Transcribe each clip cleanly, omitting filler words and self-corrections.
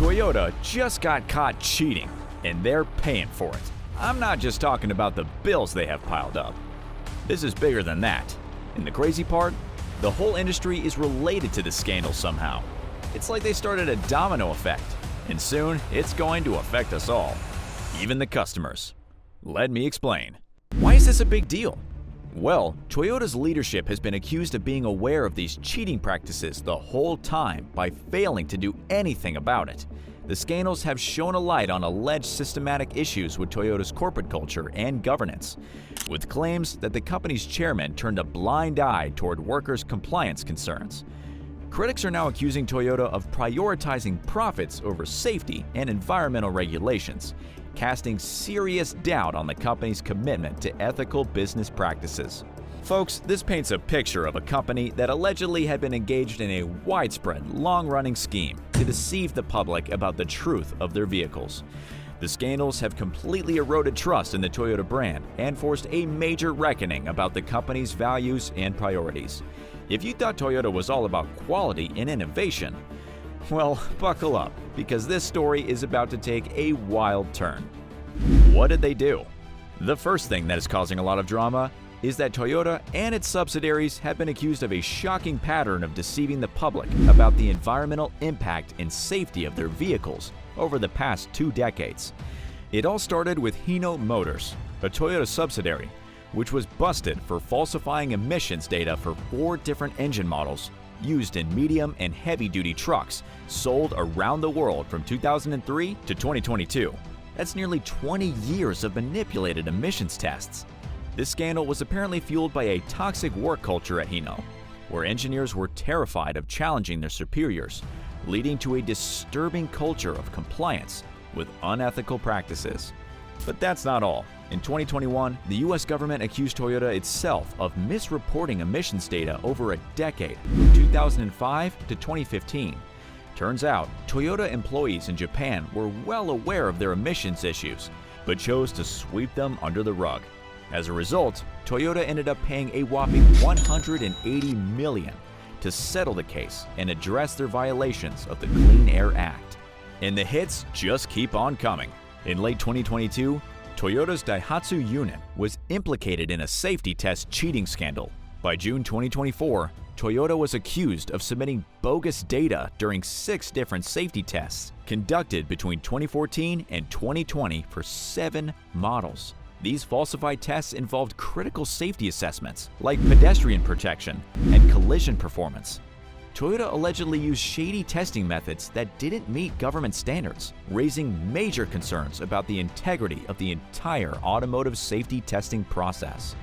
Toyota just got caught cheating, and they're paying for it. I'm not just talking about the bills they have piled up. This is bigger than that. And the crazy part? The whole industry is related to this scandal somehow. It's like they started a domino effect, and soon it's going to affect us all, even the customers. Let me explain. Why is this a big deal? Well, Toyota's leadership has been accused of being aware of these cheating practices the whole time by failing to do anything about it. The scandals have shone a light on alleged systematic issues with Toyota's corporate culture and governance, with claims that the company's chairman turned a blind eye toward workers' compliance concerns. Critics are now accusing Toyota of prioritizing profits over safety and environmental regulations, casting serious doubt on the company's commitment to ethical business practices. Folks, this paints a picture of a company that allegedly had been engaged in a widespread, long-running scheme to deceive the public about the truth of their vehicles. The scandals have completely eroded trust in the Toyota brand and forced a major reckoning about the company's values and priorities. If you thought Toyota was all about quality and innovation, well, buckle up, because this story is about to take a wild turn. What did they do? The first thing that is causing a lot of drama is that Toyota and its subsidiaries have been accused of a shocking pattern of deceiving the public about the environmental impact and safety of their vehicles over the past 2 decades. It all started with Hino Motors, a Toyota subsidiary, which was busted for falsifying emissions data for 4 different engine models used in medium and heavy-duty trucks sold around the world from 2003 to 2022. That's nearly 20 years of manipulated emissions tests. This scandal was apparently fueled by a toxic work culture at Hino, where engineers were terrified of challenging their superiors, leading to a disturbing culture of compliance with unethical practices. But that's not all. In 2021, the US government accused Toyota itself of misreporting emissions data over a decade, from 2005 to 2015. Turns out, Toyota employees in Japan were well aware of their emissions issues, but chose to sweep them under the rug. As a result, Toyota ended up paying a whopping $180 million to settle the case and address their violations of the Clean Air Act. And the hits just keep on coming. In late 2022, Toyota's Daihatsu unit was implicated in a safety test cheating scandal. By June 2024, Toyota was accused of submitting bogus data during 6 different safety tests conducted between 2014 and 2020 for 7 models. These falsified tests involved critical safety assessments like pedestrian protection and collision performance. Toyota allegedly used shady testing methods that didn't meet government standards, raising major concerns about the integrity of the entire automotive safety testing process.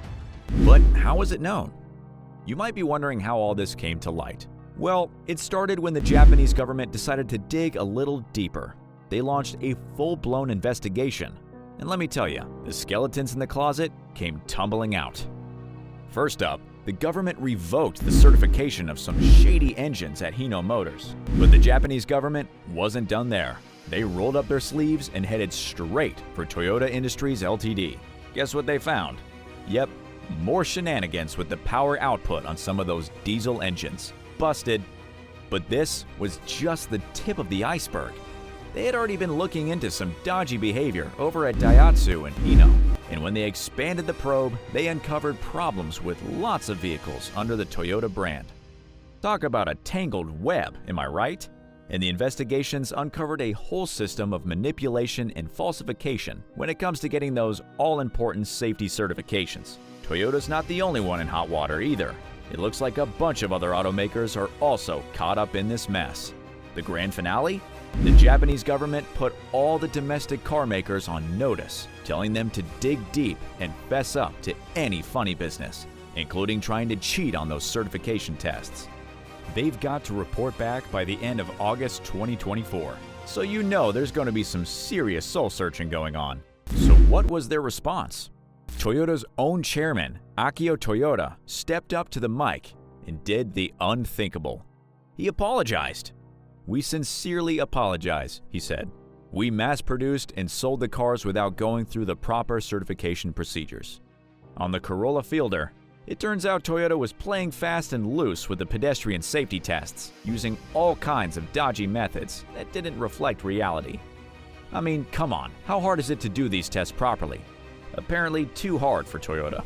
But how was it known? You might be wondering how all this came to light. Well, it started when the Japanese government decided to dig a little deeper. They launched a full-blown investigation. And let me tell you, the skeletons in the closet came tumbling out. First up, the government revoked the certification of some shady engines at Hino Motors. But the Japanese government wasn't done there. They rolled up their sleeves and headed straight for Toyota Industries Ltd. Guess what they found? Yep, more shenanigans with the power output on some of those diesel engines. Busted. But this was just the tip of the iceberg. They had already been looking into some dodgy behavior over at Daihatsu and Hino. And when they expanded the probe, they uncovered problems with lots of vehicles under the Toyota brand. Talk about a tangled web, am I right? And the investigations uncovered a whole system of manipulation and falsification when it comes to getting those all-important safety certifications. Toyota's not the only one in hot water either. It looks like a bunch of other automakers are also caught up in this mess. The grand finale? The Japanese government put all the domestic car makers on notice, telling them to dig deep and fess up to any funny business, including trying to cheat on those certification tests. They've got to report back by the end of August 2024, so you know there's going to be some serious soul-searching going on. So what was their response? Toyota's own chairman, Akio Toyoda, stepped up to the mic and did the unthinkable. He apologized. "We sincerely apologize," he said. "We mass-produced and sold the cars without going through the proper certification procedures. On the Corolla Fielder, It turns out Toyota was playing fast and loose with the pedestrian safety tests, using all kinds of dodgy methods that didn't reflect reality. I mean, come on, how hard is it to do these tests properly? Apparently too hard for Toyota.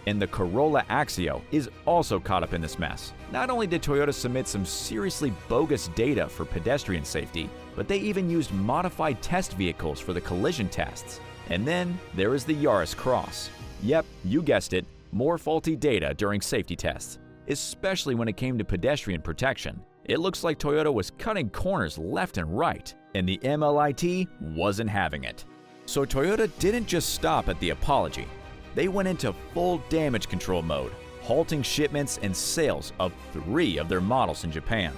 And the Corolla Axio is also caught up in this mess. Not only did Toyota submit some seriously bogus data for pedestrian safety, but they even used modified test vehicles for the collision tests. And then there is the Yaris Cross. Yep, you guessed it, more faulty data during safety tests, especially when it came to pedestrian protection. It looks like Toyota was cutting corners left and right, and the MLIT wasn't having it. So Toyota didn't just stop at the apology. They went into full damage control mode, halting shipments and sales of 3 of their models in Japan: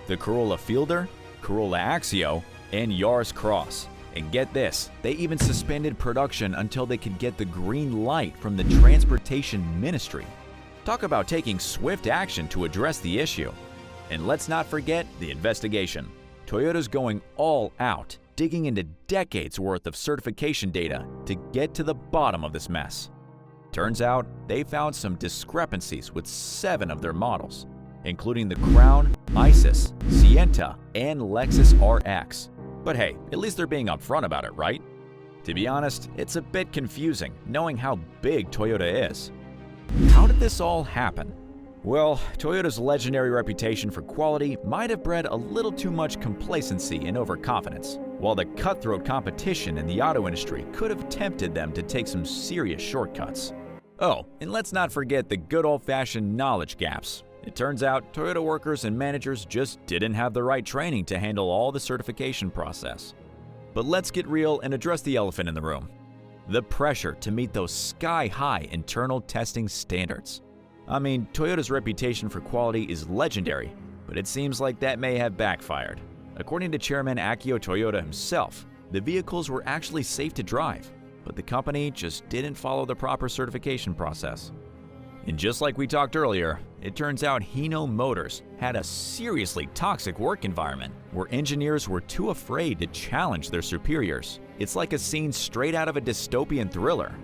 the Corolla Fielder, Corolla Axio, and Yaris Cross. And get this, they even suspended production until they could get the green light from the Transportation Ministry. Talk about taking swift action to address the issue. And let's not forget the investigation. Toyota's going all out, digging into decades worth of certification data to get to the bottom of this mess. Turns out they found some discrepancies with 7 of their models, including the Crown, Isis, Sienta, and Lexus RX. But hey, at least they're being upfront about it, right? To be honest, it's a bit confusing knowing how big Toyota is. How did this all happen? Well, Toyota's legendary reputation for quality might have bred a little too much complacency and overconfidence, while the cutthroat competition in the auto industry could have tempted them to take some serious shortcuts. Oh, and let's not forget the good old-fashioned knowledge gaps. It turns out Toyota workers and managers just didn't have the right training to handle all the certification process. But let's get real and address the elephant in the room: the pressure to meet those sky-high internal testing standards. I mean, Toyota's reputation for quality is legendary, but it seems like that may have backfired. According to Chairman Akio Toyoda himself, the vehicles were actually safe to drive, but the company just didn't follow the proper certification process. And just like we talked earlier, it turns out Hino Motors had a seriously toxic work environment where engineers were too afraid to challenge their superiors. It's like a scene straight out of a dystopian thriller.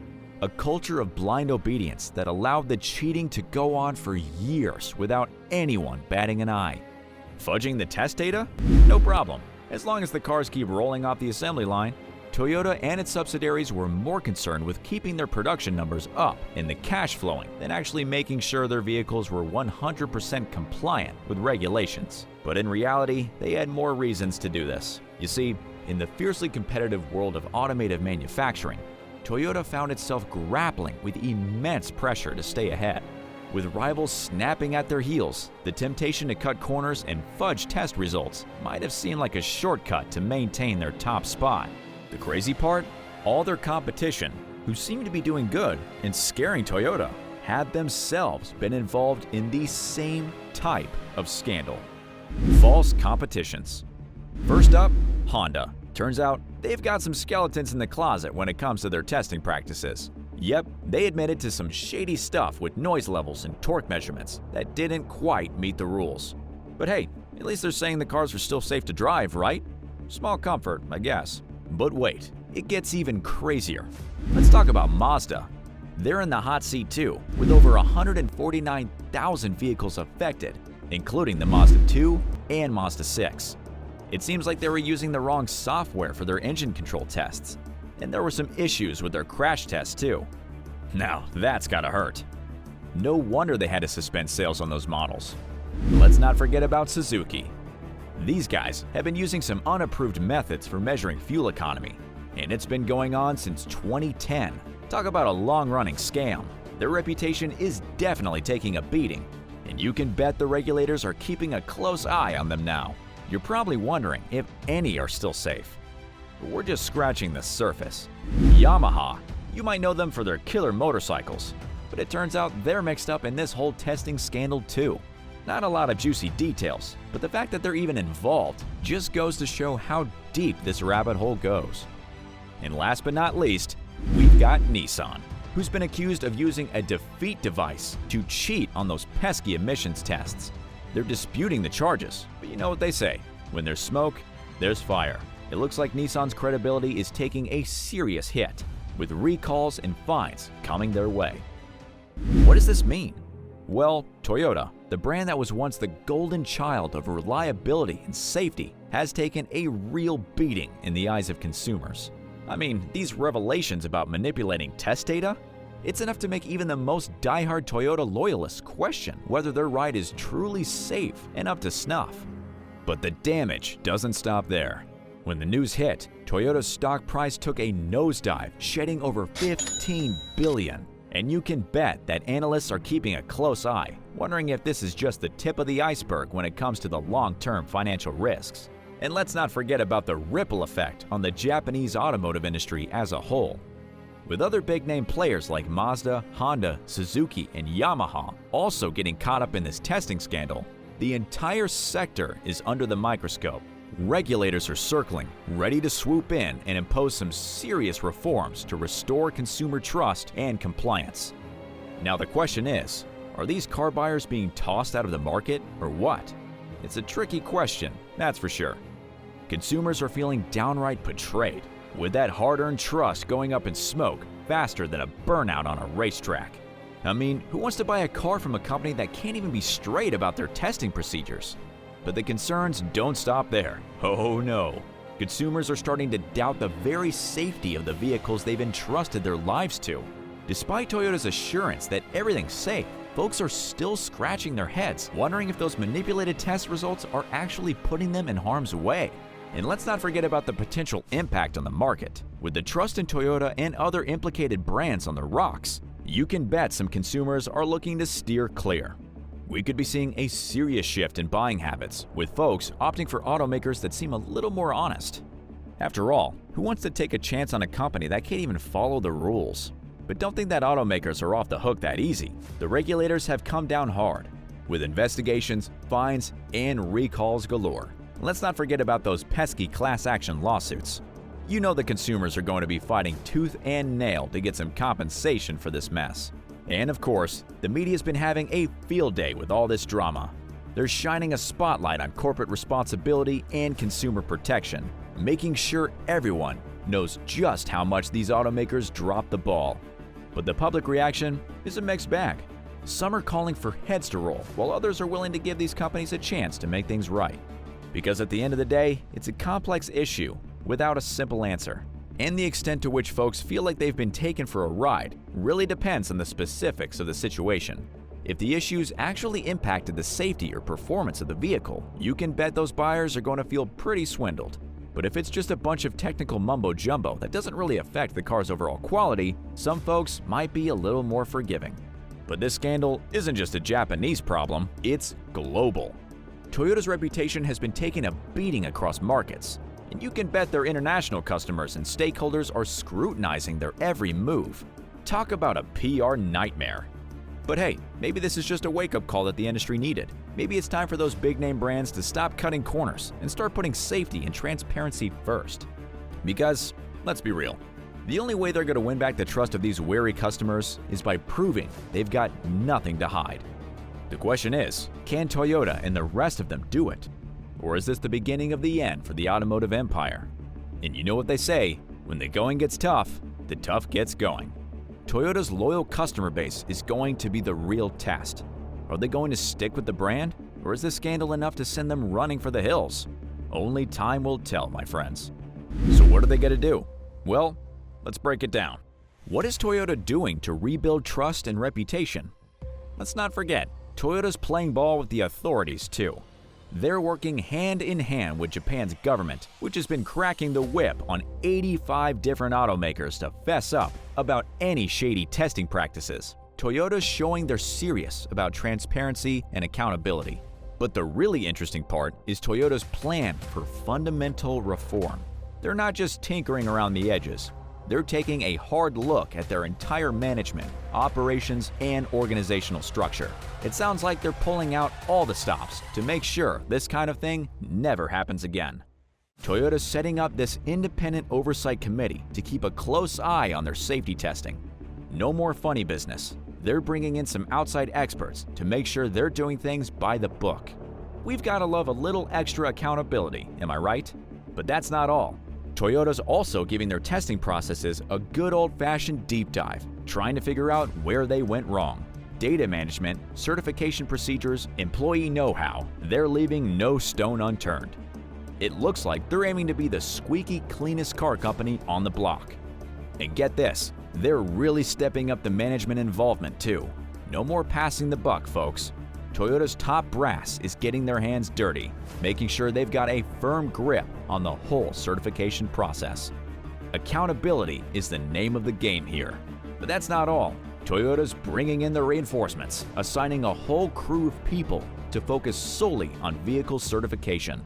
A culture of blind obedience that allowed the cheating to go on for years without anyone batting an eye. Fudging the test data? No problem. As long as the cars keep rolling off the assembly line. Toyota and its subsidiaries were more concerned with keeping their production numbers up and the cash flowing than actually making sure their vehicles were 100% compliant with regulations. But in reality, they had more reasons to do this. You see, in the fiercely competitive world of automotive manufacturing, Toyota found itself grappling with immense pressure to stay ahead. With rivals snapping at their heels, the temptation to cut corners and fudge test results might have seemed like a shortcut to maintain their top spot. The crazy part? All their competition, who seemed to be doing good and scaring Toyota, had themselves been involved in the same type of scandal: false competitions. First up, Honda. Turns out they've got some skeletons in the closet when it comes to their testing practices. Yep, they admitted to some shady stuff with noise levels and torque measurements that didn't quite meet the rules. But hey, at least they're saying the cars are still safe to drive, right? Small comfort, I guess. But wait, it gets even crazier. Let's talk about Mazda. They're in the hot seat too, with over 149,000 vehicles affected, including the Mazda 2 and Mazda 6. It seems like they were using the wrong software for their engine control tests, and there were some issues with their crash tests too. Now, that's gotta hurt. No wonder they had to suspend sales on those models. Let's not forget about Suzuki. These guys have been using some unapproved methods for measuring fuel economy, and it's been going on since 2010. Talk about a long-running scam. Their reputation is definitely taking a beating, and you can bet the regulators are keeping a close eye on them now. You're probably wondering if any are still safe. But we're just scratching the surface. Yamaha. You might know them for their killer motorcycles, but it turns out they're mixed up in this whole testing scandal too. Not a lot of juicy details, but the fact that they're even involved just goes to show how deep this rabbit hole goes. And last but not least, we've got Nissan, who's been accused of using a defeat device to cheat on those pesky emissions tests. They're disputing the charges, but you know what they say: when there's smoke, there's fire. It looks like Nissan's credibility is taking a serious hit, with recalls and fines coming their way. What does this mean? Well, Toyota, the brand that was once the golden child of reliability and safety, has taken a real beating in the eyes of consumers. I mean, these revelations about manipulating test data? It's enough to make even the most diehard Toyota loyalists question whether their ride is truly safe and up to snuff. But the damage doesn't stop there. When the news hit, Toyota's stock price took a nosedive, shedding over $15 billion. And you can bet that analysts are keeping a close eye, wondering if this is just the tip of the iceberg when it comes to the long-term financial risks. And let's not forget about the ripple effect on the Japanese automotive industry as a whole. With other big-name players like Mazda, Honda, Suzuki, and Yamaha also getting caught up in this testing scandal, the entire sector is under the microscope. Regulators are circling, ready to swoop in and impose some serious reforms to restore consumer trust and compliance. Now the question is, are these car buyers being tossed out of the market or what? It's a tricky question, that's for sure. Consumers are feeling downright betrayed, with that hard-earned trust going up in smoke faster than a burnout on a racetrack. I mean, who wants to buy a car from a company that can't even be straight about their testing procedures? But the concerns don't stop there. Oh no. Consumers are starting to doubt the very safety of the vehicles they've entrusted their lives to. Despite Toyota's assurance that everything's safe, folks are still scratching their heads, wondering if those manipulated test results are actually putting them in harm's way. And let's not forget about the potential impact on the market. With the trust in Toyota and other implicated brands on the rocks, you can bet some consumers are looking to steer clear. We could be seeing a serious shift in buying habits, with folks opting for automakers that seem a little more honest. After all, who wants to take a chance on a company that can't even follow the rules? But don't think that automakers are off the hook that easy. The regulators have come down hard, with investigations, fines, and recalls galore. Let's not forget about those pesky class action lawsuits. You know the consumers are going to be fighting tooth and nail to get some compensation for this mess. And of course, the media's been having a field day with all this drama. They're shining a spotlight on corporate responsibility and consumer protection, making sure everyone knows just how much these automakers dropped the ball. But the public reaction is a mixed bag. Some are calling for heads to roll, while others are willing to give these companies a chance to make things right. Because at the end of the day, it's a complex issue without a simple answer. And the extent to which folks feel like they've been taken for a ride really depends on the specifics of the situation. If the issues actually impacted the safety or performance of the vehicle, you can bet those buyers are going to feel pretty swindled. But if it's just a bunch of technical mumbo-jumbo that doesn't really affect the car's overall quality, some folks might be a little more forgiving. But this scandal isn't just a Japanese problem, it's global. Toyota's reputation has been taking a beating across markets, and you can bet their international customers and stakeholders are scrutinizing their every move. Talk about a PR nightmare. But hey, maybe this is just a wake-up call that the industry needed. Maybe it's time for those big-name brands to stop cutting corners and start putting safety and transparency first. Because, let's be real, the only way they're going to win back the trust of these wary customers is by proving they've got nothing to hide. The question is, can Toyota and the rest of them do it? Or is this the beginning of the end for the automotive empire? And you know what they say, when the going gets tough, the tough gets going. Toyota's loyal customer base is going to be the real test. Are they going to stick with the brand, or is this scandal enough to send them running for the hills? Only time will tell, my friends. So what are they going to do? Well, let's break it down. What is Toyota doing to rebuild trust and reputation? Let's not forget, Toyota's playing ball with the authorities too. They're working hand in hand with Japan's government, which has been cracking the whip on 85 different automakers to fess up about any shady testing practices. Toyota's showing they're serious about transparency and accountability. But the really interesting part is Toyota's plan for fundamental reform. They're not just tinkering around the edges. They're taking a hard look at their entire management, operations, and organizational structure. It sounds like they're pulling out all the stops to make sure this kind of thing never happens again. Toyota's setting up this independent oversight committee to keep a close eye on their safety testing. No more funny business. They're bringing in some outside experts to make sure they're doing things by the book. We've got to love a little extra accountability, am I right? But that's not all. Toyota's also giving their testing processes a good old-fashioned deep dive, trying to figure out where they went wrong. data management, certification procedures, employee know-how, they're leaving no stone unturned. It looks like they're aiming to be the squeaky cleanest car company on the block. And get this, they're really stepping up the management involvement too. No more passing the buck, folks. Toyota's top brass is getting their hands dirty, making sure they've got a firm grip on the whole certification process. Accountability is the name of the game here. But that's not all. Toyota's bringing in the reinforcements, assigning a whole crew of people to focus solely on vehicle certification.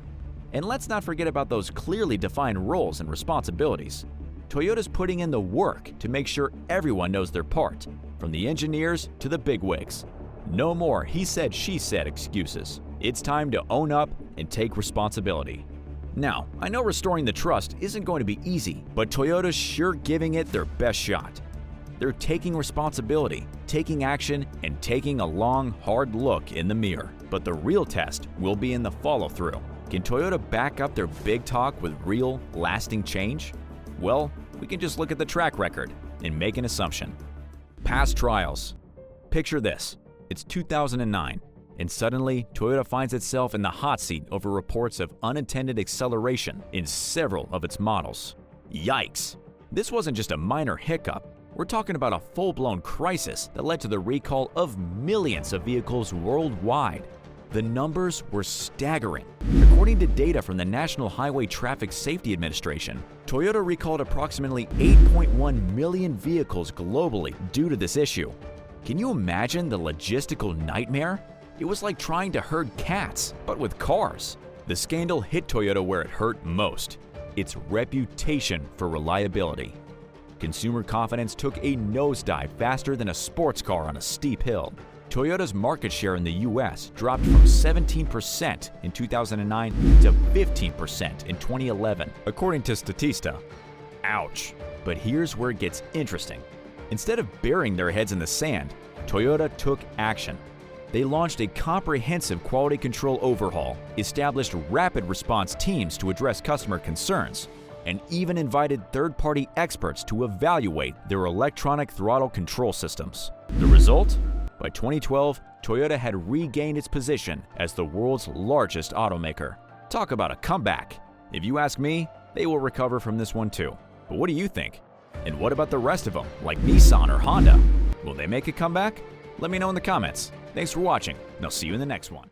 And let's not forget about those clearly defined roles and responsibilities. Toyota's putting in the work to make sure everyone knows their part, from the engineers to the bigwigs. No more he said, she said excuses. It's time to own up and take responsibility. Now, I know restoring the trust isn't going to be easy, but Toyota's sure giving it their best shot. They're taking responsibility, taking action, and taking a long, hard look in the mirror. But the real test will be in the follow-through. Can Toyota back up their big talk with real, lasting change? Well, we can just look at the track record and make an assumption. Past trials. Picture this. It's 2009, and suddenly Toyota finds itself in the hot seat over reports of unintended acceleration in several of its models. Yikes! This wasn't just a minor hiccup. We're talking about a full-blown crisis that led to the recall of millions of vehicles worldwide. The numbers were staggering. According to data from the National Highway Traffic Safety Administration, Toyota recalled approximately 8.1 million vehicles globally due to this issue. Can you imagine the logistical nightmare? It was like trying to herd cats, but with cars. The scandal hit Toyota where it hurt most: its reputation for reliability. Consumer confidence took a nosedive faster than a sports car on a steep hill. Toyota's market share in the US dropped from 17% in 2009 to 15% in 2011, according to Statista. Ouch. But here's where it gets interesting. Instead of burying their heads in the sand, Toyota took action. They launched a comprehensive quality control overhaul, established rapid response teams to address customer concerns, and even invited third-party experts to evaluate their electronic throttle control systems. The result? By 2012, Toyota had regained its position as the world's largest automaker. Talk about a comeback. If you ask me, they will recover from this one too. But what do you think? And what about the rest of them, like Nissan or Honda? Will they make a comeback? Let me know in the comments. Thanks for watching, and I'll see you in the next one.